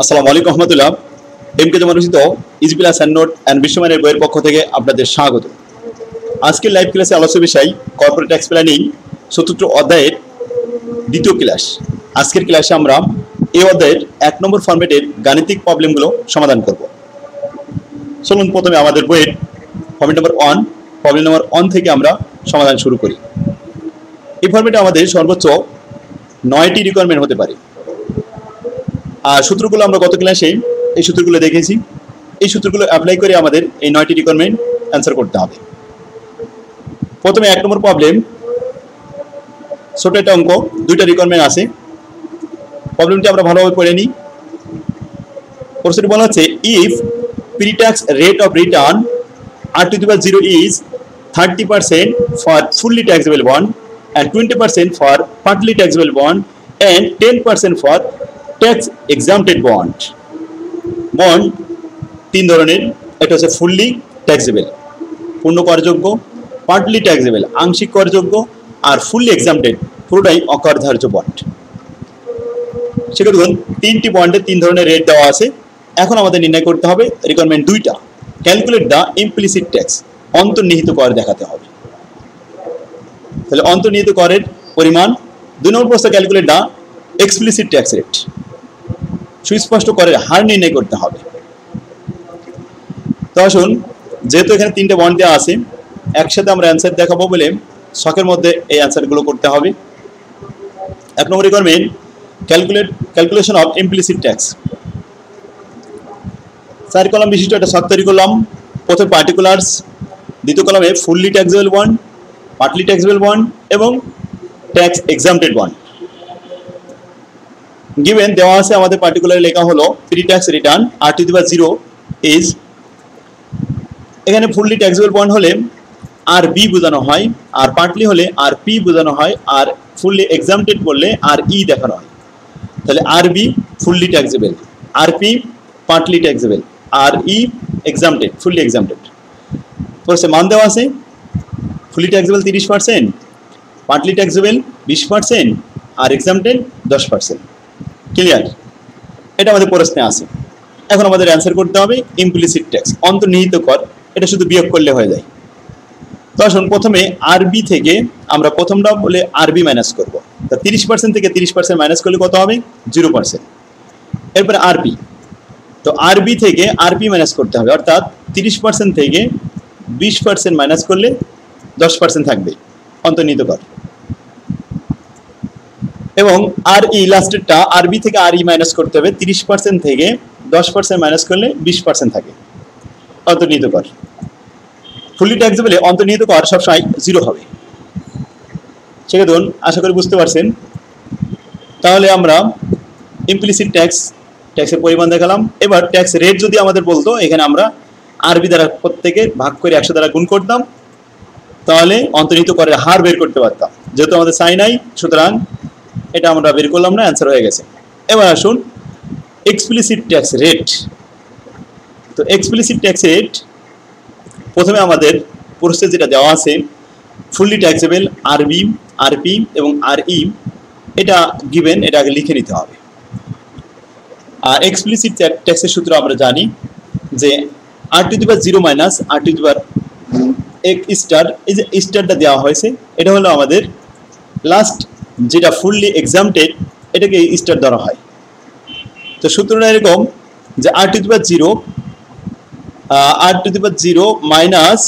আসসালামু আলাইকুম রহমতুল্লাহ। এমকে জামান রচিত easy plus hand note and বিশ্বমানের বইয়ের পক্ষ থেকে আপনাদের স্বাগত। আজকের লাইভ ক্লাসে আলোচ্য বিষয় কর্পোরেট ট্যাক্স প্ল্যানিং চতুর্থ অধ্যায়ের দ্বিতীয় ক্লাস। আজকের ক্লাসে আমরা এই অধ্যায়ের 1 নম্বর ফরম্যাটের গাণিতিক প্রবলেমগুলো সমাধান করব। চলুন প্রথমে আমাদের বইয়ের ফরম্যাট নম্বর 1 প্রবলেম নম্বর 1 থেকে আমরা সমাধান শুরু করি। এই ফরম্যাটে আমাদের সর্বোচ্চ 9টি রিকোয়ারমেন্ট হতে পারে। আর সূত্রগুলো আমরা গত ক্লাসে এই সূত্রগুলো দেখেছি। এই সূত্রগুলো অ্যাপ্লাই করে আমাদের এই 9টি রিকোয়ারমেন্ট অ্যান্সার করতে হবে। প্রথমে 1 নম্বর প্রবলেম, ছোট একটা অঙ্ক, 2টা রিকোয়ারমেন্ট আছে। প্রবলেমটি আমরা ভালোভাবে পড়ে নিই। প্রশ্নটি বলা হচ্ছে if pre-tax rate of return r⁴ is 30% for fully taxable bond and 20% for partly taxable bond and 10% for tax exempted bond. Bond তিন ধরনের, এটা হচ্ছে ফুললি ট্যাক্সেবল পূর্ণ করযোগ্য, পার্টলি ট্যাক্সেবল আংশিক করযোগ্য, আর ফুললি এক্সাম্পটেড পুরোটাই অকরধার্য বন্ড। সেক্ষেত্রে দেখুন 3টি বন্ডের 3 ধরনের রেট দেওয়া আছে। এখন আমাদের নির্ণয় করতে হবে রিকোয়ারমেন্ট 2টা, ক্যালকুলেট দ্য ইমপ্লিসিট ট্যাক্স, অন্তর্নিহিত কর দেখাতে হবে। তাহলে অন্তর্নিহিত করের পরিমাণ। 2 নম্বর প্রশ্ন calculate the explicit tax rate, সুস্পষ্ট করের হার নির্ণয় করতে হবে। তো আসুন, যেহেতু এখানে 3টে বন্ড দেওয়া আছে, একসাথে আমরা অ্যান্সার দেখাবো বলে শখের মধ্যে এই অ্যান্সারগুলো করতে হবে। 1 নম্বর requirement calculation of implicit tax. 4 column বিশিষ্ট একটা শখ তৈরি করলাম। প্রথম পার্টিকুলার্স, দ্বিতীয় কলামে fully taxable bond, partly taxable bond এবং ট্যাক্স এক্সাম্পটেড বন্ড। গিভেন দেওয়া আছে আমাদের পার্টিকুলার লেখা হলো প্রি-ট্যাক্স রিটার্ন r⁴ ইজ, এখানে ফুললি ট্যাক্সেবল বন্ড হলে RB বোঝানো হয়, আর পার্টলি হলে RP বোঝানো হয়, আর ফুললি এক্সাম্পটেড বললে RE দেখানো হয়। তাহলে RB fully taxable, RP partly taxable, RE এক্সাম্পটেড fully এক্সাম্পটেড। পরে মান দেওয়া আছে ফুললি ট্যাক্সেবল 30%, পার্টলি ট্যাক্সেবল 20%, আর এক্সাম্পটেড 10%। ক্লিয়ার? এটা আমাদের প্রশ্নে আছে। এখন আমাদের অ্যান্সার করতে হবে ইমপ্লিসিট ট্যাক্স, অন্তর্নিহিত কর। এটা শুধু বিয়োগ করলে হয়ে যায়। তো আসুন, প্রথমে আরবি থেকে আমরা প্রথমটা বলে আরবি মাইনাস করব। তা 30% থেকে 30% মাইনাস করলে কত হবে? 0%। এরপরে আরপি, তো আরবি থেকে আরপি মাইনাস করতে হবে, অর্থাৎ 30% থেকে 20% মাইনাস করলে 10% থাকবে অন্তর্নিহিত কর। এবং আর ই লাস্টেরটা আরবি থেকে আর ই মাইনাস করতে হবে, 30% থেকে 10% মাইনাস করলে 20% থাকে অন্তর্নিহিত কর। ফুললি ট্যাক্সেবলে অন্তর্নিহিত কর সবসময় 0 হবে। সেক্ষেত্রে ধরুন, আশা করি বুঝতে পারছেন। তাহলে আমরা ইমপ্লিসিট ট্যাক্সের পরিমাণ দেখালাম। এবার ট্যাক্স রেট যদি আমাদের বলতো, এখানে আমরা আরবি দ্বারা প্রত্যেকে ভাগ করে 100 দ্বারা গুণ করতাম, তাহলে অন্তর্নিহিত করের হার বের করতে পারতাম। যেহেতু আমাদের সাই নাই, সুতরাং এটা আমরা বের করলাম না, অ্যান্সার হয়ে গেছে। এবার আসুন এক্সপ্লিসিট ট্যাক্স রেট। তো এক্সপ্লিসিট ট্যাক্স রেট প্রথমে আমাদের প্রসেস যেটা দেওয়া আছে, ফুললি ট্যাক্সেবল আরবি, আরপি এবং আরই, এটা গিভেন, এটা আগে লিখে নিতে হবে। আর এক্সপ্লিসিট ট্যাক্সের সূত্র আমরা জানি যে r⁴ মাইনাস r⁴ এক স্টার, এই যে স্টারটা দেওয়া হয়েছে, এটা হলো আমাদের লাস্ট যেটা ফুললি এক্সাম্পটেড, এটাকে স্টার ধরা হয়। তো সূত্রটা এরকম যে r⁴ minus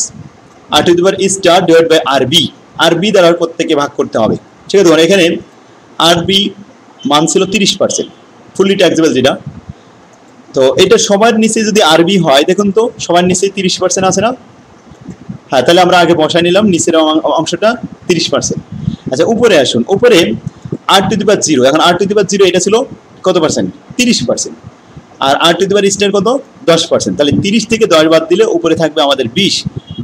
r⁴ star divide by আরবি, আরবি দ্বারা প্রত্যেকে ভাগ করতে হবে। ঠিক আছে, এখানে আরবি মান ছিল 30%, ফুললি ট্যাক্সেবল যেটা। তো এটা সবার নিচে যদি আরবি হয়, দেখুন তো সবার নিচে 30% আছে না? হ্যাঁ, তাহলে আমরা আগে বসাই নিলাম নিচের অংশটা 30%। আচ্ছা, উপরে আসুন, উপরে r⁴, এখন r⁴ এটা ছিল কত পার্সেন্ট? 30%। আর r⁴ স্টার কত? 10%। তাহলে 30 থেকে 10 বাদ দিলে উপরে থাকবে আমাদের 20।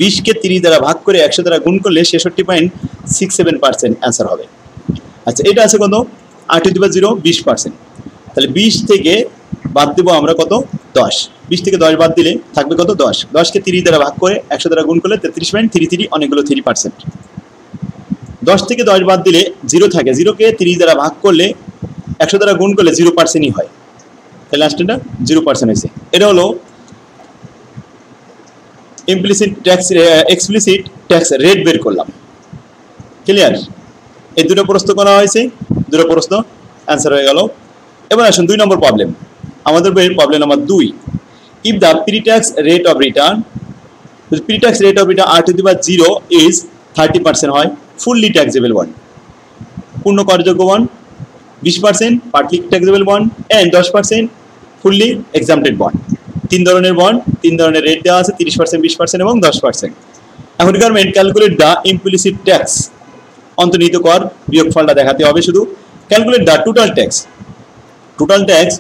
20কে 30 দ্বারা ভাগ করে 100 দ্বারা গুণ করলে 66.67% অ্যান্সার হবে। আচ্ছা, এটা আছে কত? r⁴ 20%। তাহলে 20 থেকে বাদ দেবো আমরা কত? 10। 20 থেকে 10 বাদ দিলে থাকবে কত? 10। 10কে 30 দ্বারা ভাগ করে 100 দ্বারা গুণ করলে 33.33, অনেকগুলো 3%। 10 থেকে 10 বাদ দিলে 0 থাকে, 0কে 30 দ্বারা ভাগ করলে 100 দ্বারা গুণ করলে 0%ই হয়। তাহলে লাস্টেরটা 0% হয়েছে। এটা হলো implicit tax explicit tax rate বের করলাম। ক্লিয়ার? এই দুটো প্রশ্ন করা হয়েছে, দুটো প্রশ্ন অ্যান্সার হয়ে গেল। এবার আসুন 2 নম্বর প্রবলেম। আমাদের বইয়ের problem number 2। If the pretax rate of return pretax rate of return r⁻0 is 30% হয়, ফুললি ট্যাক্সেবল বন্ড, পূর্ণ করযোগ্য bond 20%, partly taxable bond and 10% fully exempted bond. 3 ধরনের বন্ড, 3 ধরনের রেট দেওয়া আছে, 30%, 20% এবং 10%। এখন requirement calculate the implicit tax, অন্তর্নিহিত কর বিয়োগফলটা দেখাতে হবে শুধু। Calculate the total tax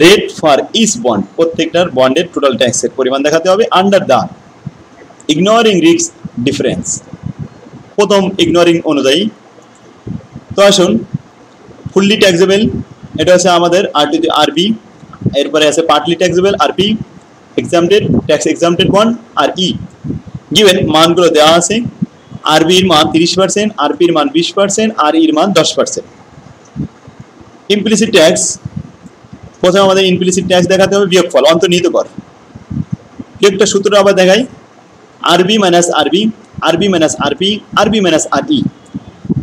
rate for each bond, প্রত্যেকটার বন্ডের টোটাল ট্যাক্সের পরিমাণ দেখাতে হবে under the ignoring risk difference, প্রথম ইগনোরিং অনুযায়ী। তো আসুন, ফুললি ট্যাক্সেবল এটা হচ্ছে আমাদের আরবি, এরপরে আছে partly taxable R P, exempted tax exempted bond আর ই। গিভেন মানগুলো দেওয়া আছে, আরবির মান 30%, আরপির মান 20%, আর ইর মান 10%। ইমপ্লিসিট ট্যাক্স, প্রথমে আমাদের ইমপ্লিসিট ট্যাক্স দেখাতে হবে বিয়োগফল, অন্তর্নিহিত কর। বিয়োগটা সূত্র আবার দেখাই, আরবি মাইনাস আরবি, আরবি মাইনাস আরপি, আরবি মাইনাস আর ই।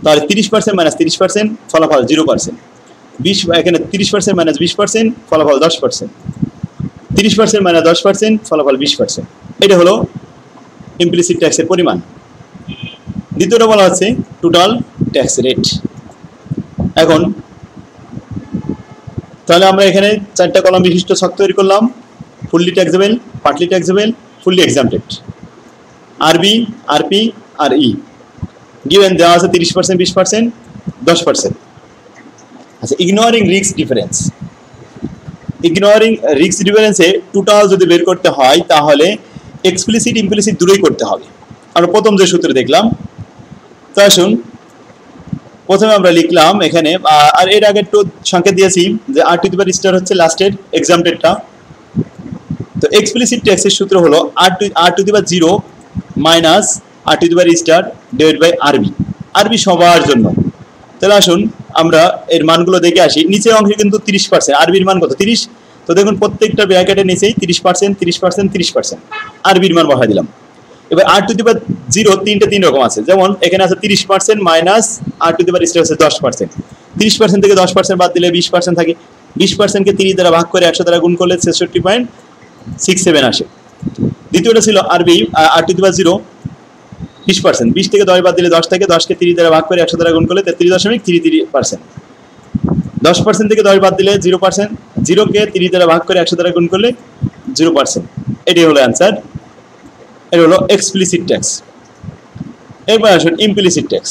তাহলে 30% মাইনাস 30%, ফলাফল 0%। 20 এখানে 30% মাইনাস 20%, ফলাফল 10%। 30% মাইনাস 10%, ফলাফল 20%। এটা হলো ইমপ্লিসিট ট্যাক্সের পরিমাণ। দ্বিতীয়টা বলা হচ্ছে টোটাল ট্যাক্স রেট। এখন তাহলে আমরা এখানে 4টা কলাম বিশিষ্ট ছক তৈরি করলাম, fully taxable, partly taxable, fully এক্সাম্পটেড, আরবি, আরপি আর ই। গিভেন দেওয়া আছে 30%, 20%, 10%। আচ্ছা, ignoring risk difference. Ignoring risk ডিফারেন্সে টোটাল যদি বের করতে হয় তাহলে এক্সপ্লিসিট ইমপ্লিসিট দুটোই করতে হবে। আমরা প্রথম যে সূত্র দেখলাম, তো আসুন প্রথমে আমরা লিখলাম এখানে, আর এর আগে একটু সংকেত দিয়েছি যে r⁻* হচ্ছে লাস্টের এক্সাম্পটেডটা। তো এক্সপ্লিসিট ট্যাক্সের সূত্র হলো r⁻0 minus r⁻* divide by আরবি, আরবি সবার জন্য। তাহলে আসুন আমরা এর মানগুলো দেখে আসি। নিচের অংশে কিন্তু 30%, আরবির মান কত 30। তো দেখুন প্রত্যেকটা ব্র্যাকেটের নিচেই 30%, 30%, 30% আরবির মান বসাই দিলাম। এবার r⁻0 তিন রকম আছে, যেমন এখানে আছে 30% মাইনাস r⁻* হচ্ছে 10%। 30% থেকে 10% বাদ দিলে 20% থাকে। 20%কে 30 দ্বারা ভাগ করে 100 দ্বারা গুণ করলে 66.67 আসে। দ্বিতীয়টা ছিল আরবি r⁻0 20%, 20 থেকে 10 বাদ দিলে 10 থাকে, 10কে 30 দ্বারা ভাগ করে 100 দ্বারা গুণ করলে 33.33%। 10% থেকে 10 বাদ দিলে 0%, 0কে 30 দ্বারা ভাগ করে 100 দ্বারা গুণ করলে 0%। এটাই হলো অ্যান্সার। এটা হলো এক্সপ্লিসিট ট্যাক্স। এরপর আসুন implicit tax.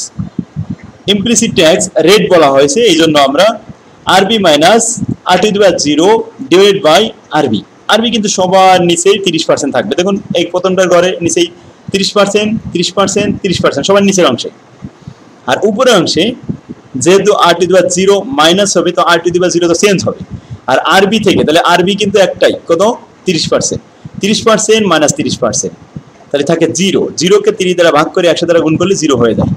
Implicit tax rate বলা হয়েছে, এই জন্য আমরা আরবি মাইনাস r⁻0 ডিভাইড বাই আরবি। আরবি কিন্তু সবার নিচেই 30% থাকবে। দেখুন এই প্রথমটার ঘরে নিচেই 30%, 30%, 30% সবার নিচের অংশে। আর উপরের অংশে যেহেতু r⁻0 মাইনাস হবে, তো r⁻0 তো চেঞ্জ হবে। আর আরবি থেকে তাহলে আরবি কিন্তু একটাই, কত 30%, 30% মাইনাস 30%, তাহলে থাকে 0। 0কে 30 দ্বারা ভাগ করে 100 দ্বারা গুণ করলে 0 হয়ে যায়।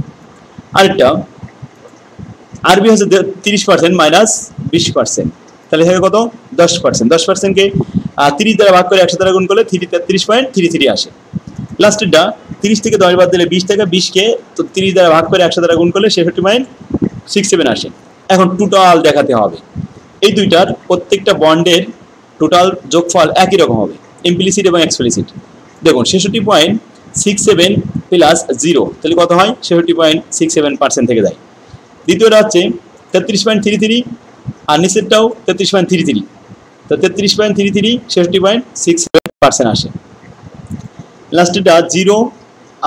আরেকটা আরবি হচ্ছে 30% মাইনাস 20%, তাহলে থাকে কত 10%। 10%কে 30 দ্বারা ভাগ করে 100 দ্বারা গুণ করলে 33.33 আসে। লাস্টেরটা 30 থেকে 10 বাদ দিলে 20 থেকে, 20কে তো 30 দ্বারা ভাগ করে 100 দ্বারা গুণ করলে 66.67 আসে। এখন টোটাল দেখাতে হবে, এই দুইটার প্রত্যেকটা বন্ডের টোটাল যোগফল একই রকম হবে, ইমপ্লিসিট এবং এক্সপ্লিসিট। দেখুন 66.67 প্লাস 0, তাহলে কত হয় 66.67% থেকে যায়। দ্বিতীয়টা হচ্ছে 33.33, আর নিচেরটাও 33.33, তো 33.33 66.67% আসে। লাস্টেরটা 0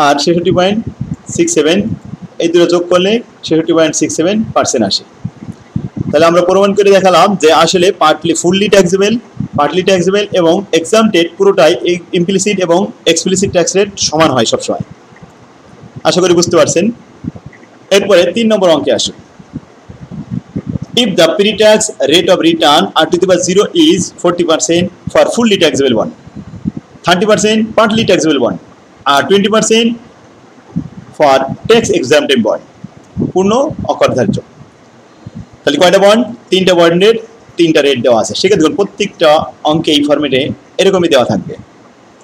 আর 66.67 এই দুটো যোগ করলে 66.67% আসে। তাহলে আমরা প্রমাণ করে দেখালাম যে আসলে partly fully taxable, partly taxable এবং এক্সাম্পটেড পুরোটাই ইমপ্লিসিট এবং এক্সপ্লিসিট ট্যাক্স রেট সমান হয় সবসময়। আশা করি বুঝতে পারছেন। এরপরে 3 নম্বর অঙ্কে আসুন। If the pre-tax rate of return r⁻0 is 40% for fully taxable bond, 30% partly taxable bond, R 20% for tax exempted bond, পূর্ণ অকরধার্য। তাহলে কয়টা বন্ড? 3টা বন্ডের তিনটা রেট দেওয়া আছে। সেক্ষেত্রে দেখুন প্রত্যেকটা অঙ্কে এই ফর্মেটে এরকমই দেওয়া থাকবে।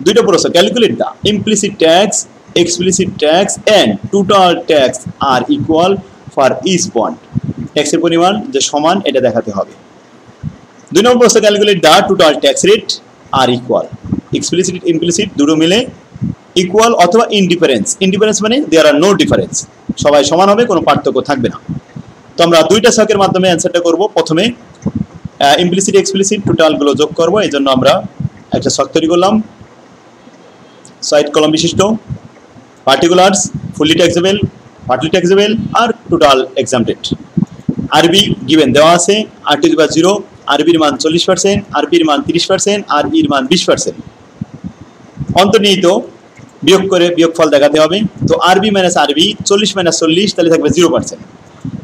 দুইটা প্রশ্ন, calculate the implicit tax, explicit tax and total tax are equal for each bond. ট্যাক্সের পরিমাণ যে সমান এটা দেখাতে হবে। 2 নম্বর প্রশ্ন, calculate the total tax rate are equal. Explicit implicit দুটো মিলে ইকুয়াল অথবা ইনডিফারেন্স। ইনডিফারেন্স মানে দেয়ার আর নো ডিফারেন্স, সবাই সমান হবে, কোনো পার্থক্য থাকবে না। তো আমরা দুইটা ছকের মাধ্যমে অ্যান্সারটা করব। প্রথমে ইমপ্লিসিট এক্সপ্লিসিট টোটালগুলো যোগ করব। এই জন্য আমরা একটা ছক তৈরি করলাম 6 কলাম বিশিষ্ট। Particulars, fully taxable, partly taxable আর টোটাল এক্সামটেড। আরবি গিভেন দেওয়া আছে r⁻0, আরবির মান 40%, আরবির মান 30%, আর ইর মান 20%। অন্তর্নিহিত বিয়োগ করে বিয়োগফল দেখাতে হবে। তো আরবি মাইনাস আরবি 40 মাইনাস 40 তাহলে থাকবে 0%।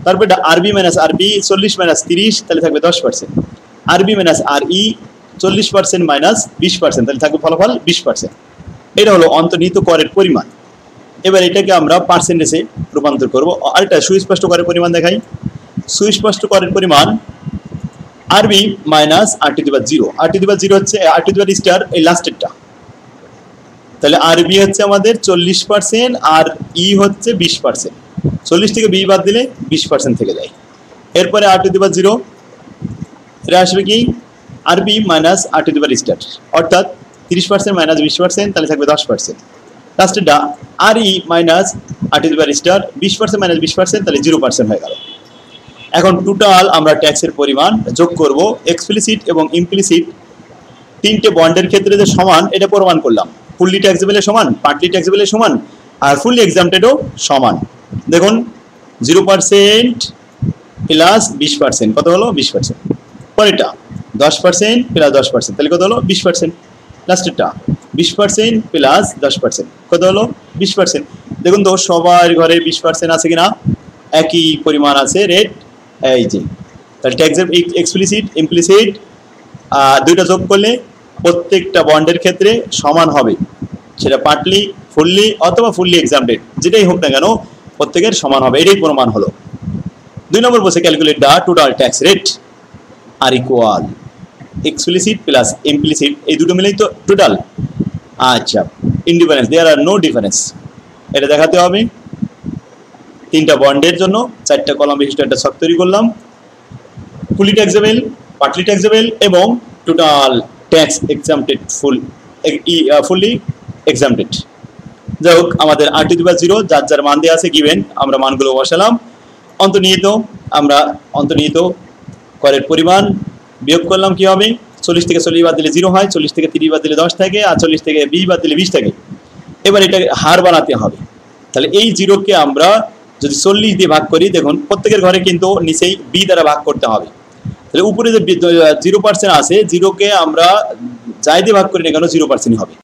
তারপর আরবি মাইনাস আরবি 40 মাইনাস 30 তাহলে থাকবে 10%। আরবি মাইনাস আর ই 40% মাইনাস 20% তাহলে থাকবে ফলাফল 20%। এটা হলো অন্তর্নিহিত করের পরিমাণ। এবার এটাকে আমরা পার্সেন্টেজে রূপান্তর করব। আরেকটা সুস্পষ্ট করের পরিমাণ দেখাই। সুস্পষ্ট করের পরিমাণ আরবি মাইনাস r⁻0। r⁻0 হচ্ছে r⁻⁻ স্টার এই লাস্টেরটা। তাহলে আরবি হচ্ছে আমাদের 40% আর ই হচ্ছে 20%। 40 থেকে 20 বাদ দিলে 20% থেকে যায়। এরপরে r⁻0 এটা আসবে কি আরবি মাইনাস r⁻ স্টার, অর্থাৎ 30% মাইনাস 20% তাহলে থাকবে 10%। লাস্টেরটা আর ই মাইনাস r⁻ স্টার 20% মাইনাস 20% তাহলে 0% হয়ে গেল। এখন টোটাল আমরা ট্যাক্সের পরিমাণ যোগ করব। এক্সপ্লিসিট এবং ইমপ্লিসিট তিনটে বন্ডের ক্ষেত্রে যে সমান এটা প্রমাণ করলাম। ফুললি ট্যাক্সেবলের সমান, পার্টলি ট্যাক্সেবলের সমান আর ফুললি এক্সামটেডও সমান। দেখুন 0% প্লাস 20% কত হলো 20%। পরেরটা 10% প্লাস 10% তাহলে কত হলো 20%। লাস্টেরটা 20% প্লাস 10% কত হলো 20%। দেখুন তো সবার ঘরে 20% আছে কিনা, একই পরিমাণ আছে রেট। এই যে তাহলে ট্যাক্সের এক্সপ্লিসিট ইমপ্লিসিট দুইটা যোগ করলে প্রত্যেকটা বন্ডের ক্ষেত্রে সমান হবে, সেটা পার্টলি ফুললি অথবা ফুললি এক্সামটেড যেটাই হোক না কেন প্রত্যেকের সমান হবে, এটাই প্রমাণ হলো। 2 নম্বর বলছে calculate the total tax rate are equal. Explicit plus implicit এই দুটো মিলেই তো টোটাল। আচ্ছা, indifference there are no difference এটা দেখাতে হবে। তিনটা বন্ডের জন্য 4টা কলাম বিশিষ্ট একটা ছক তৈরি করলাম। ফুলি ট্যাক্সেবল, পার্টলি ট্যাক্সেবল এবং total tax exempted fully exempted. যাই হোক আমাদের r⁻0 যার যার মান দেওয়া আছে গিভেন, আমরা মানগুলো বসালাম। অন্তর্নিহিত আমরা অন্তর্নিহিত করের পরিমাণ বিয়োগ করলাম কি হবে, 40 থেকে 40 বাদ দিলে 0 হয়, 40 থেকে 30 বাদ দিলে 10 থাকে, আর 40 থেকে 20 বাদ দিলে 20 থাকে। এবার এটা হার বানাতে হবে। তাহলে এই 0কে আমরা যদি 40 দিয়ে ভাগ করি, দেখুন প্রত্যেকের ঘরে কিন্তু নিচেই বি দ্বারা ভাগ করতে হবে। তাহলে উপরে যে 0% আছে 0কে আমরা যাই দিয়ে ভাগ করি না কেন 0%ই হবে।